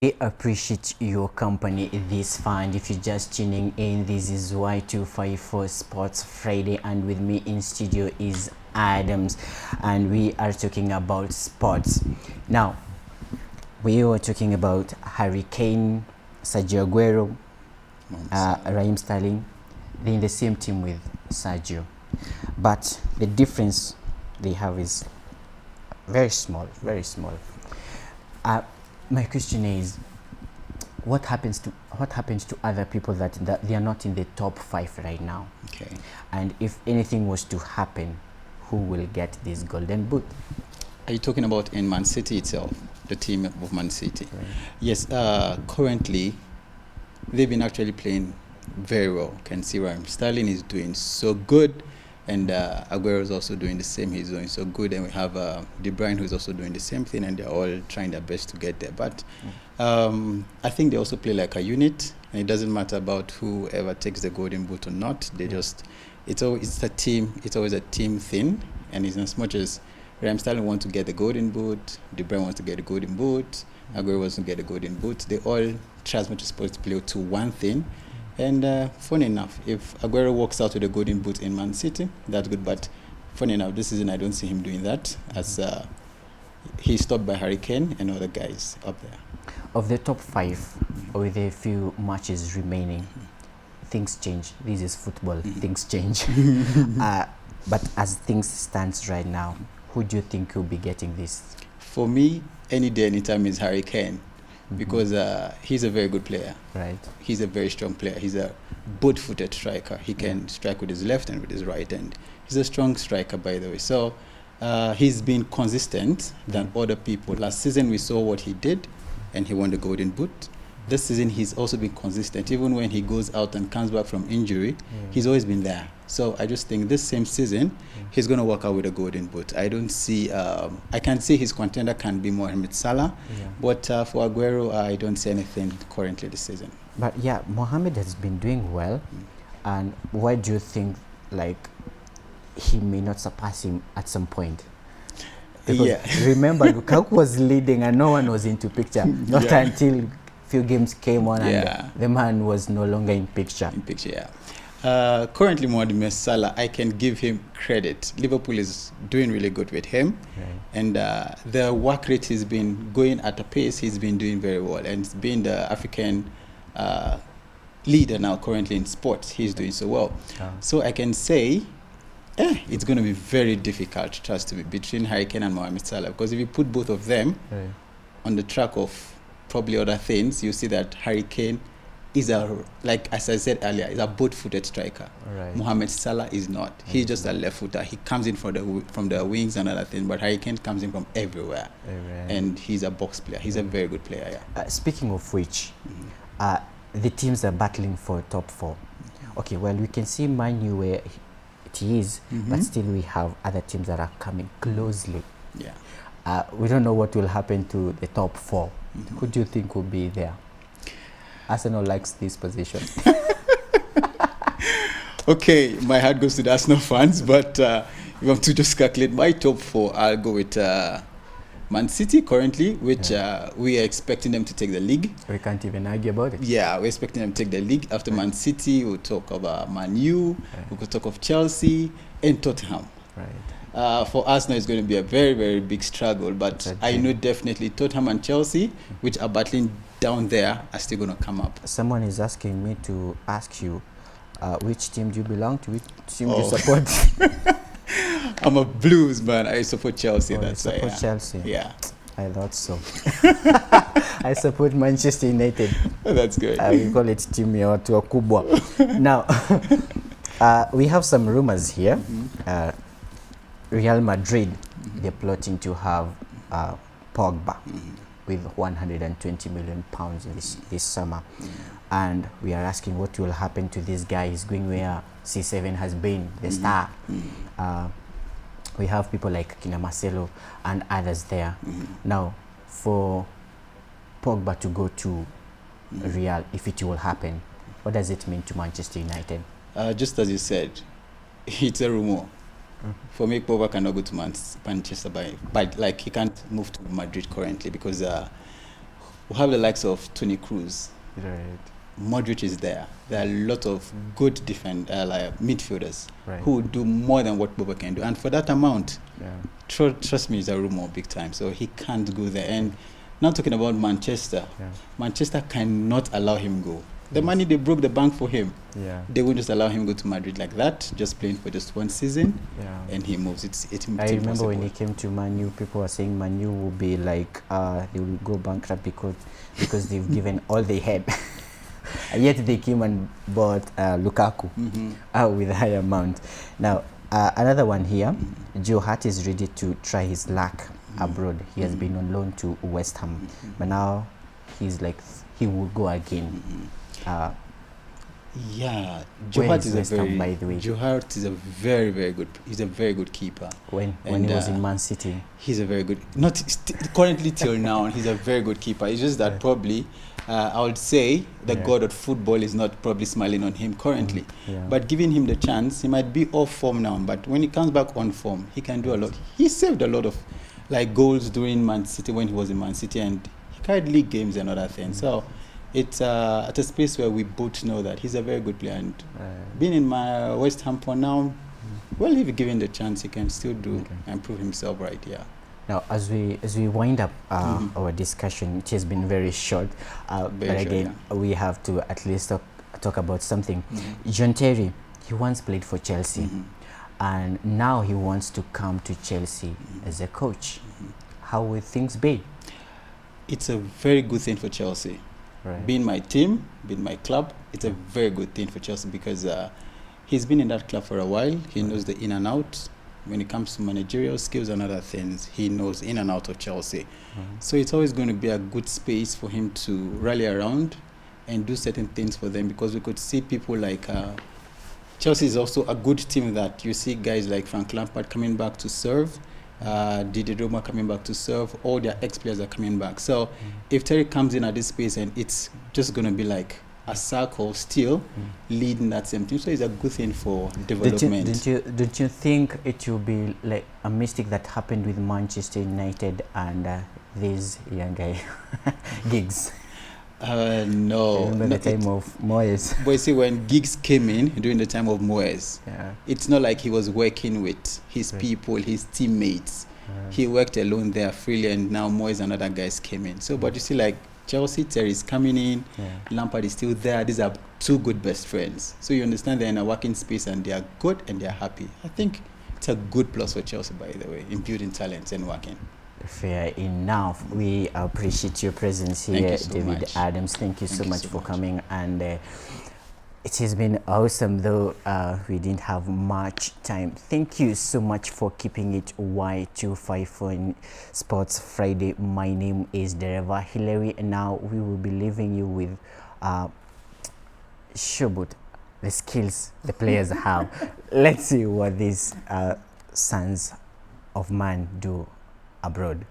We appreciate your company this far, and if you're just tuning in, this is Y254 Sports Friday, and with me in studio is Adams, and we are talking about sports. Now, we were talking about Harry Kane, Sergio Aguero, Raheem Sterling. They're in the same team with Sergio, but the difference they have is very small, very small. My question is, what happens to other people that they are not in the top 5 right now? Okay. And if anything was to happen, who will get this golden boot? Are you talking about in Man City itself, the team of Man City? Right. Yes. Currently, they've been actually playing very well. Can see Raheem Sterling is doing so good, and Aguero is also doing the same. He's doing so good, and we have De Bruyne, who's also doing the same thing, and they're all trying their best to get there. But I think they also play like a unit, and it doesn't matter about whoever takes the golden boot or not. They just, it's a team. It's always a team thing, and it's as much as Raheem Sterling wants to get the golden boot, De Bruyne wants to get the golden boot, Aguero wants to get the golden boot. They all try as much as possible to play to one thing. And funny enough, if Aguero walks out with a golden boot in Man City, that's good. But funny enough, this season I don't see him doing that, as he's stopped by Harry Kane and other guys up there. Of the top 5, with a few matches remaining, things change. This is football. Things change. But as things stands right now, who do you think will be getting this? For me, any day, anytime is Harry Kane. Because he's a very good player. Right. He's a very strong player. He's a both-footed striker. He can strike with his left and with his right hand. He's a strong striker, by the way. So he's been consistent than other people. Last season we saw what he did, and he won the Golden Boot. This season he's also been consistent. Even when he goes out and comes back from injury, he's always been there. So I just think this same season, he's going to work out with a golden boot. I don't see, I can see his contender can be Mohamed Salah, but for Aguero, I don't see anything currently this season. But yeah, Mohamed has been doing well, and why do you think like he may not surpass him at some point? Because remember, Lukaku was leading and no one was into picture. Not until few games came on and the man was no longer in picture. Currently, Mohamed Salah, I can give him credit. Liverpool is doing really good with him, and the work rate has been going at a pace. He's been doing very well, and being the African leader now currently in sports, he's doing so well. So I can say, it's going to be very difficult, trust me, between Harry Kane and Mohamed Salah, because if you put both of them on the track of probably other things, you see that Harry Kane is like as I said earlier, is a both-footed striker. Mohamed Salah is not. He's just a left-footer. He comes in from the wings and other things, but Harry Kane comes in from everywhere. And he's a box player. He's a very good player. Speaking of which, the teams are battling for top 4. Okay, well, we can see Man U where it is, but still we have other teams that are coming closely. We don't know what will happen to the top 4. Who do you think will be there? Arsenal likes this position. Okay, my heart goes to the Arsenal fans, but if I'm to just calculate my top 4, I'll go with Man City currently, which we are expecting them to take the league. We can't even argue about it. Yeah, we're expecting them to take the league. After Man City, we'll talk about Man U, we could talk of Chelsea and Tottenham. For Arsenal, it's going to be a very, very big struggle, but I know definitely Tottenham and Chelsea, which are battling down there, are still going to come up. Someone is asking me to ask you, which team do you belong to? Which team do you support? I'm a Blues man. I support Chelsea. That's why. Support Chelsea. Yeah. I thought so. I support Manchester United. That's good. We call it Team Yotua Kubwa. Now, we have some rumors here. Real Madrid, they're plotting to have Pogba with 120 million pounds in this summer. And we are asking what will happen to this guy. He's going where C7 has been, the star. We have people like Kina Marcelo and others there. Now, for Pogba to go to Real, if it will happen, what does it mean to Manchester United? Just as you said, it's a rumor. For me, Pogba cannot go to Manchester, but like he can't move to Madrid currently because we have the likes of Toni Kroos. Right. Modric is there. There are a lot of good like midfielders Right. who do more than what Boba can do. And for that amount, Yeah. trust me, it's a rumor big time. So he can't go there. And now talking about Manchester, Yeah. Manchester cannot allow him go. The Yes. money they broke the bank for him, Yeah. they won't just allow him go to Madrid like that, just playing for just one season, Yeah. and he moves. It's I remember impossible. when he came to Man U, people were saying Man U will be like they will go bankrupt because they've given all they had. And yet they came and bought Lukaku with a high amount. Now another one here, Joe Hart is ready to try his luck abroad. He has been on loan to West Ham, but now he's like he will go again. Yeah, Joe Where Hart is is a West Ham, very by the way? Joe Hart is a very good. He's a very good keeper. When And, he was in Man City. He's a very good. Not currently till now. He's a very good keeper. It's just that Yeah. probably I would say the Yeah. god of football is not probably smiling on him currently. Yeah. But giving him the chance, he might be off form now. But when he comes back on form, he can do a lot. He saved a lot of like goals during Man City when he was in Man City, and he carried league games and other things. So it's at a space where we both know that he's a very good player. And being in my West Ham for now, well, if given the chance, he can still do and prove himself right. Yeah. Now, as we wind up our discussion, it has been very short, but Very short, again, we have to at least talk about something. John Terry, he once played for Chelsea, and now he wants to come to Chelsea as a coach. How will things be? It's a very good thing for Chelsea. Right. Being my team, being my club, it's a very good thing for Chelsea because he's been in that club for a while. He knows the in and out. When it comes to managerial skills and other things, he knows in and out of Chelsea. So it's always going to be a good space for him to rally around and do certain things for them, because we could see people like Chelsea is also a good team that you see guys like Frank Lampard coming back to serve, Didier Drogba coming back to serve, all their ex-players are coming back. So if Terry comes in at this space, and it's just going to be like a circle still leading that same team, so it's a good thing for development. Don't you think it will be like a mistake that happened with Manchester United and this young guy Giggs? No. Remember the time of Moyes? But you see, when Giggs came in during the time of Moyes, Yeah. it's not like he was working with his people, his teammates. He worked alone there freely, and now Moyes and other guys came in. So, but you see, like Chelsea, Terry is coming in, Lampard is still there. These are two good best friends. So you understand they're in a working space and they are good and they're happy. I think it's a good plus for Chelsea, by the way, in building talents and working. Fair enough. We appreciate your presence here, so David much. Adams. Thank you so you much so for much. coming, and it has been awesome, though we didn't have much time. Thank you so much for keeping it Y254 in Sports Friday. My name is Dereva Hillary, and now we will be leaving you with Shubut, the skills the players have. Let's see what these sons of man do abroad.